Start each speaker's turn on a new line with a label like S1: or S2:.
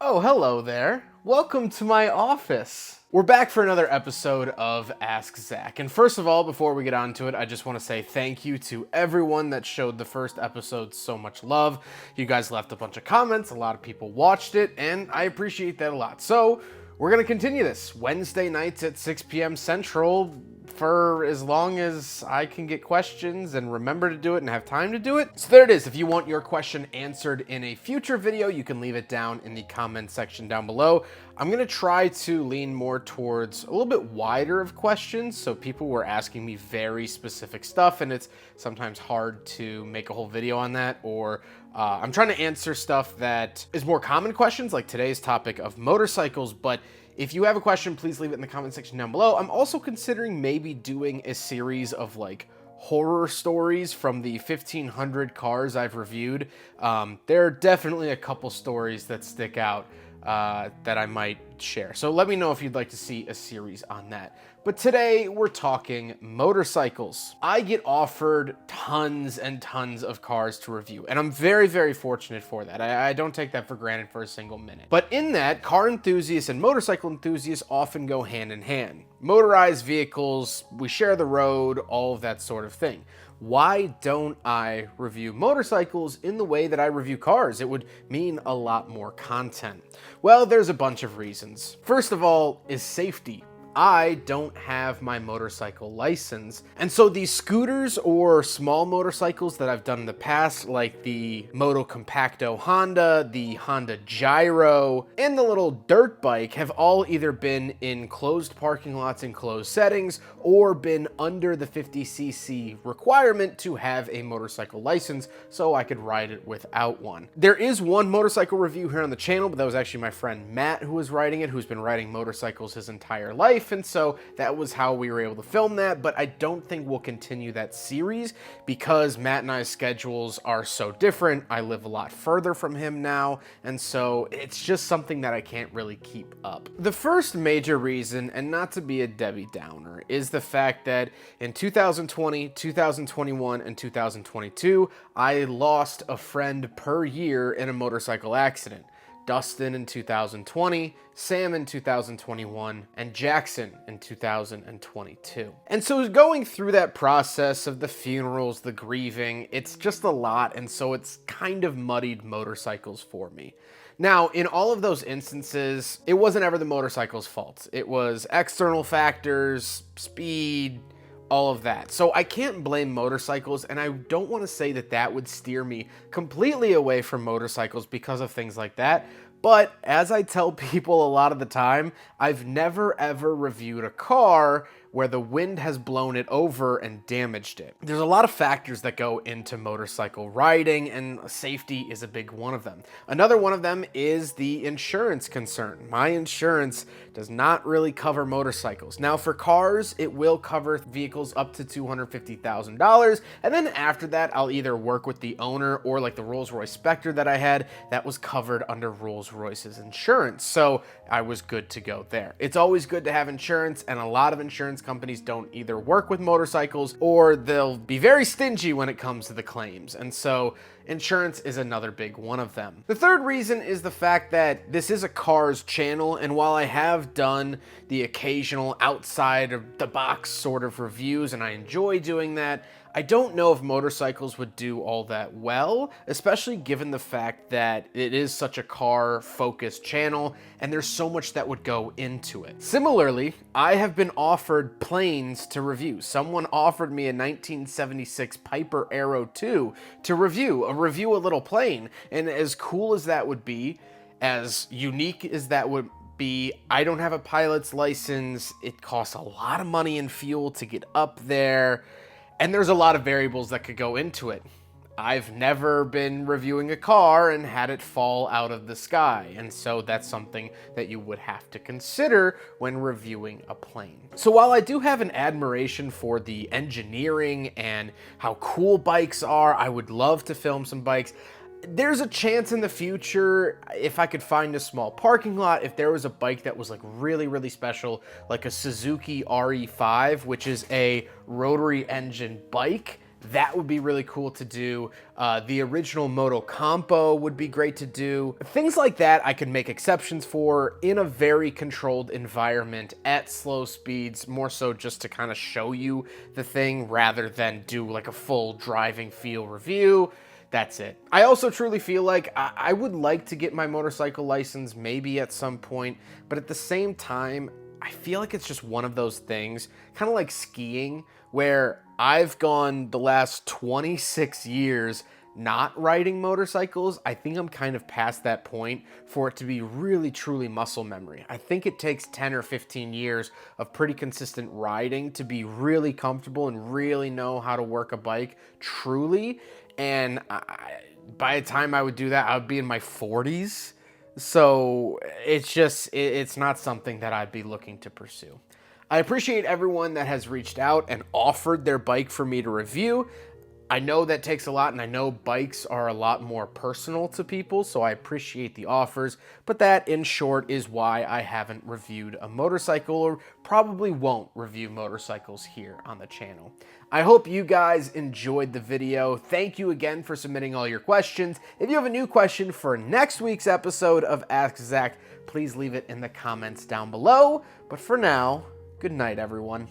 S1: Oh, hello there. Welcome to my office. We're back for another episode of Ask Zack. And first of all, before we get on to it, I just want to say thank you to everyone that showed the first episode so much love. You guys left a bunch of comments, a lot of people watched it, and I appreciate that a lot. So, we're going to continue this Wednesday nights at 6 p.m. Central for as long as I can get questions and remember to do it and have time to do it. So there it is. If you want your question answered in a future video, you can leave it down in the comment section down below. I'm going to try to lean more towards a little bit wider of questions. So people were asking me very specific stuff and it's sometimes hard to make a whole video on that, or I'm trying to answer stuff that is more common questions like today's topic of motorcycles. But if you have a question, please leave it in the comment section down below. I'm also considering maybe doing a series of like horror stories from the 1,500 cars I've reviewed. There are definitely a couple stories that stick out that I might share. So let me know if you'd like to see a series on that. But today we're talking motorcycles. I get offered tons and tons of cars to review, and I'm very, very fortunate for that. I don't take that for granted for a single minute. But in that, car enthusiasts and motorcycle enthusiasts often go hand in hand. Motorized vehicles, we share the road, all of that sort of thing. Why don't I review motorcycles in the way that I review cars? It would mean a lot more content. Well, there's a bunch of reasons. First of all is safety. I don't have my motorcycle license. And so these scooters or small motorcycles that I've done in the past, like the Moto Compacto Honda, the Honda Gyro, and the little dirt bike have all either been in closed parking lots in closed settings or been under the 50cc requirement to have a motorcycle license so I could ride it without one. There is one motorcycle review here on the channel, but that was actually my friend Matt who was riding it, who's been riding motorcycles his entire life. And so that was how we were able to film that, but I don't think we'll continue that series because Matt and I's schedules are so different. I live a lot further from him now, and so it's just something that I can't really keep up. The first major reason, and not to be a Debbie Downer, is the fact that in 2020, 2021, and 2022, I lost a friend per year in a motorcycle accident. Dustin in 2020, Sam in 2021, and Jackson in 2022. And so going through that process of the funerals, the grieving, it's just a lot, and so it's kind of muddied motorcycles for me. Now, in all of those instances, it wasn't ever the motorcycle's fault. It was external factors, speed, all of that. So I can't blame motorcycles, and I don't want to say that that would steer me completely away from motorcycles because of things like that. But as I tell people a lot of the time, I've never ever reviewed a car where the wind has blown it over and damaged it. There's a lot of factors that go into motorcycle riding, and safety is a big one of them. Another one of them is the insurance concern. My insurance does not really cover motorcycles. Now for cars, it will cover vehicles up to $250,000, and then after that, I'll either work with the owner or like the Rolls-Royce Spectre that I had, that was covered under Rolls-Royce's insurance. So I was good to go there. It's always good to have insurance, and a lot of insurance companies don't either work with motorcycles or they'll be very stingy when it comes to the claims. And so insurance is another big one of them. The third reason is the fact that this is a cars channel, and while I have done the occasional outside of the box sort of reviews, and I enjoy doing that, I don't know if motorcycles would do all that well, especially given the fact that it is such a car-focused channel, and there's so much that would go into it. Similarly, I have been offered planes to review. Someone offered me a 1976 Piper Aero 2 to review a little plane, and as cool as that would be, as unique as that would be, I don't have a pilot's license. It costs a lot of money and fuel to get up there. And there's a lot of variables that could go into it. I've never been reviewing a car and had it fall out of the sky, and so that's something that you would have to consider when reviewing a plane. So while I do have an admiration for the engineering and how cool bikes are, I would love to film some bikes. There's a chance in the future, if I could find a small parking lot, if there was a bike that was like really, really special, like a Suzuki RE5, which is a rotary engine bike That would be really cool to do. The original Moto Compo would be great to do. Things like that I could make exceptions for in a very controlled environment at slow speeds, more so just to kind of show you the thing rather than do like a full driving feel review. That's it. I also truly feel like I would like to get my motorcycle license maybe at some point, but at the same time, I feel like it's just one of those things, kind of like skiing, where I've gone the last 26 years not riding motorcycles. I think I'm kind of past that point for it to be really truly muscle memory. I think it takes 10 or 15 years of pretty consistent riding to be really comfortable and really know how to work a bike truly. And by the time I would do that, I would be in my 40s. So it's not something that I'd be looking to pursue. I appreciate everyone that has reached out and offered their bike for me to review. I know that takes a lot, and I know bikes are a lot more personal to people, so I appreciate the offers, but that, in short, is why I haven't reviewed a motorcycle, or probably won't review motorcycles here on the channel. I hope you guys enjoyed the video. Thank you again for submitting all your questions. If you have a new question for next week's episode of Ask Zach, please leave it in the comments down below. But for now, good night, everyone.